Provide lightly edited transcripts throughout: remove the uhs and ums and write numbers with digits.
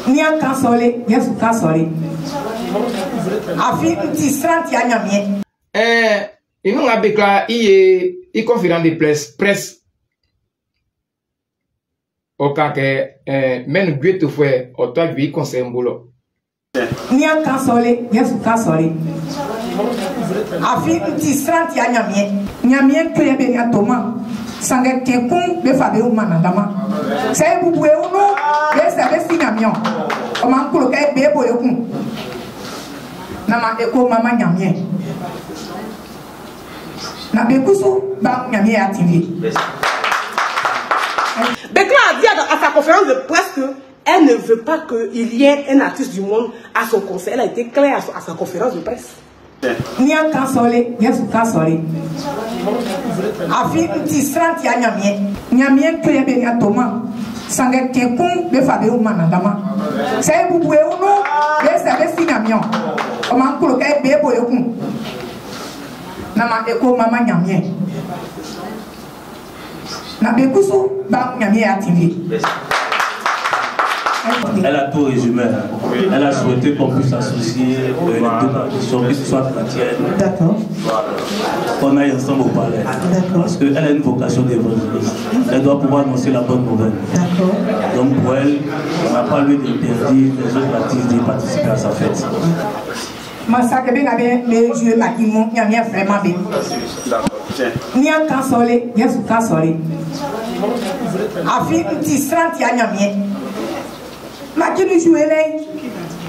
Ni a casolé, yes, casolé. Afi petit sant ya nyamie. Il nous a déclaré il conférence de presse. Au cas que même Dieu te fait autant de conseil un boulot. Ni a casolé, yes, casolé. Afi petit sant ya nyamie. Nyamie krebe ya toma. Sangue tekun be fabe o manandama. C'est vous pouvez ou non, les services nyamion. On m'a coloqué bebo yokun. Nama eko mama nyamie. Na bekusu ba nyamie atini. Bekla a dit à sa conférence de presse qu'elle ne veut pas qu'il y ait un artiste du monde à son conseil. Elle a été claire à sa conférence de presse. Ni a casolé, yes, casolé. Afi petit sant ya nyamie. Nyamie krebe ya toma. Sangue tekun be fabe o manandama. C'est vous pouvez ou non, les services nyamion. On m'a coloqué bebo yokun. Nama eko mama nyamie. Na bekusu ba nyamie atini. Elle a tout résumé. Elle a souhaité qu'on puisse associer les deux traditions, que ce soit chrétienne. D'accord. Qu'on aille ensemble au palais. Parce qu'elle a une vocation d'évangéliste. Elle doit pouvoir annoncer la bonne nouvelle. D'accord. Donc pour elle, on n'a pas lieu d'interdire les autres artistes d'y participer à sa fête. Massacre bien avec les jeux là qui m'ont vraiment bien. Ni a casolé, yes, casolé. Afi petit sant ya nyamie. Ma qui nous joue là,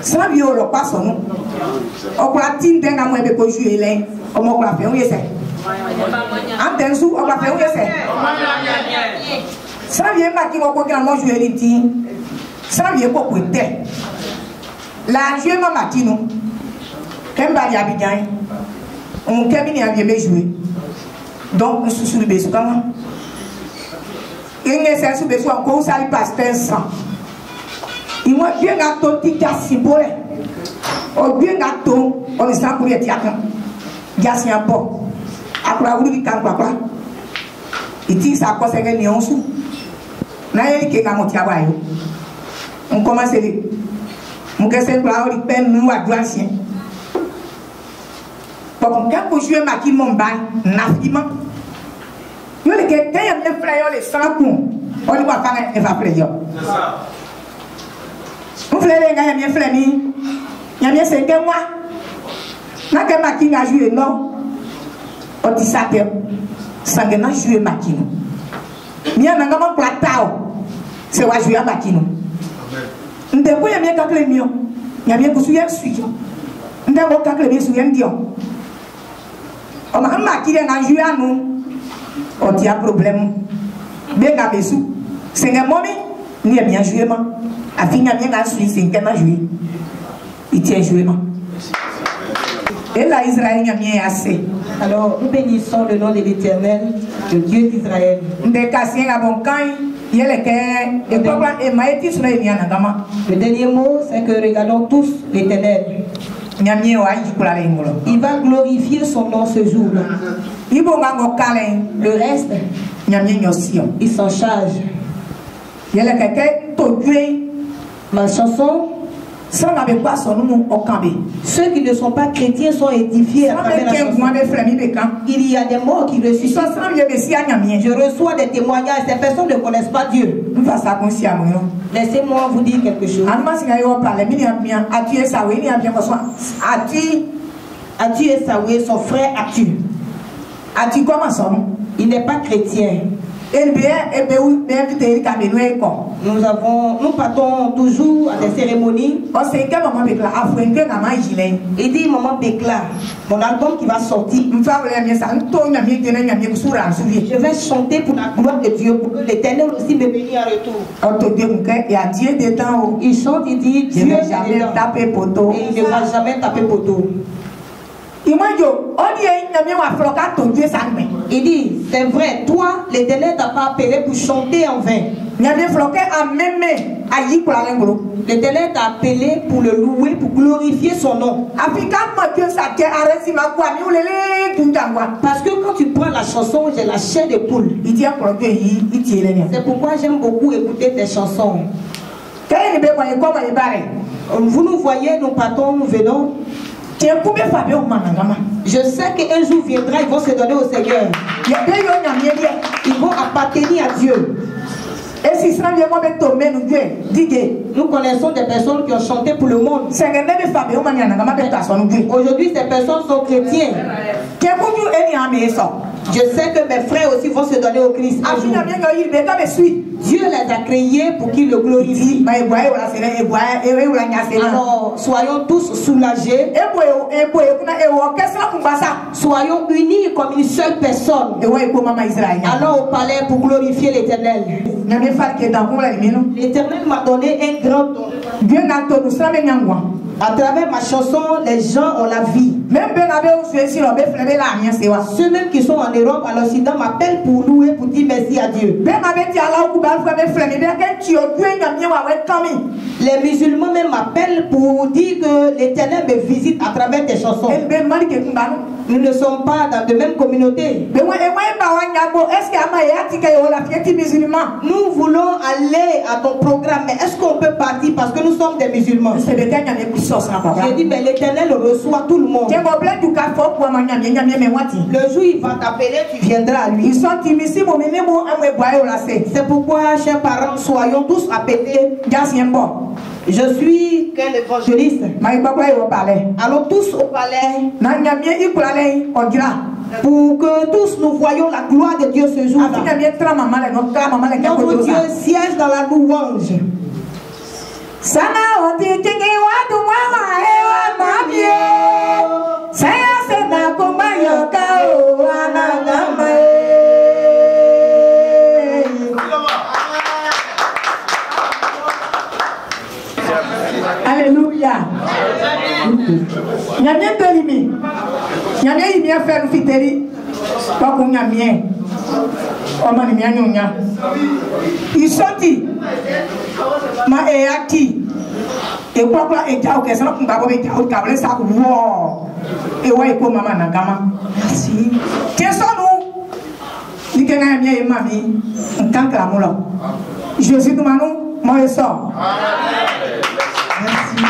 sans viol le passons. On va t'inter à moi de quoi jouer là. On va faire où est-ce? En tensu, on va faire où est-ce? Sans viol ma qui va quoi grand jouer les petits. Sans viol quoi côté. La jouer ma matino. Kemba ya bidjan. On kemini a bien jouer. Donc on sous le besoin comment? Il ne sait sous besoin encore ça il passe 500. Il m'a bien gâteau tika sibole. O bien gâteau on est sans pour y tiaka. Gasi un peu. Après vous dit quand quoi. Il dit ça quoi c'est que néon sous. Na yeli ke ngamo tiaba yo. On commence les. Mon que c'est là on peine nous à droitien. Bon quand vous jouez ma qui mon bain nafima. Yo le que quand il me frère les 100 coups. On doit faire un évaporer yo. C'est ça. Vous voulez les gars, bien flemmé. Il y a bien 5 mois. N'a que Makin a joué, non. On dit ça que ça n'a joué Makin. Il y a un gamin platao. C'est quoi jouer à Makin. Nous devons y bien calculer mieux. Il y a bien que souillé suite. Nous devons calculer bien souillé dion. On a un Makin a joué à nous. On dit un problème. Bien qu'à Bessou. C'est un moment. Ni a bien joué, man. A fini à bien à Suisse, c'est un joué. Il tient joué, man. Et là, Israël a bien assez. Alors, nous bénissons le nom de l'Éternel, le Dieu d'Israël. Des cassiens à bon camp, il y a les cœurs, et papa et maïtis sur les miens. Le dernier mot, c'est que regardons tous l'Éternel. Il va glorifier son nom ce jour-là. Le reste, il s'en charge. Ma chanson, ceux qui ne sont pas chrétiens sont édifiés à travers la chanson. Il y a des morts qui ressuscitent. Je reçois des témoignages, ces personnes ne connaissent pas Dieu. Laissez-moi vous dire quelque chose. Atu Esaoué, son frère Atu. Atu comment ça? Il n'est pas chrétien. Nous partons toujours à des cérémonies. Il dit maman Bekla, mon album qui va sortir. Je vais chanter pour la gloire de Dieu, pour que l'Éternel aussi me bénisse en retour. Il chante, il dit Dieu ne va jamais taper poteau. Et il ne va jamais taper poteau. Il dit, c'est vrai, toi, l'Éternel t'a pas appelé pour chanter en vain. L'Éternel t'a appelé pour le louer, pour glorifier son nom. Parce que quand tu prends la chanson, j'ai la chair de poule. C'est pourquoi j'aime beaucoup écouter tes chansons. Vous nous voyez, nous partons, nous venons. Je sais qu'un jour viendra, ils vont se donner au Seigneur. Ils vont appartenir à Dieu. Nous connaissons des personnes qui ont chanté pour le monde. Aujourd'hui, ces personnes sont chrétiens. Je sais que mes frères aussi vont se donner au Christ. Dieu les a créés pour qu'ils le glorifient. Alors, soyons tous soulagés. Soyons unis comme une seule personne. Allons au palais pour glorifier l'Éternel. L'Éternel m'a donné un grand don. À travers ma chanson, les gens ont la vie. Ceux même qui sont en Europe, à l'Occident, m'appellent pour louer, pour dire merci à Dieu. Les musulmans même m'appellent pour dire que l'Éternel me visite à travers tes chansons. Nous ne sommes pas dans de même communauté. Nous voulons aller à ton programme, mais est-ce qu'on peut partir parce que nous sommes des musulmans? J'ai dit, mais l'Éternel reçoit tout le monde. Le jour où il va t'appeler, tu viendras à lui. C'est pourquoi, chers parents, soyons tous appelés. Je suis qu'un évangéliste. Allons tous au palais. Pour que tous nous voyons la gloire de Dieu ce jour-là. Notre Dieu siège dans la louange. Sana oti tiki watu mama ewa mabie saya sena kumayo kao anagama. Alléluia. Nyamien belimi. Nyamien imi affaire fiteri. Pas qu'on nyamien. Comment ni nyonya. Ils sorti. Ma eaki e kwa e jao ke sana kumba bobe jao ka bele sa wo e wa ko mama na gama si kesonu ni ke na mi e mami nkan kra mo lo Jésus nous manou mo eso. Merci.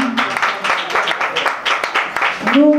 Nous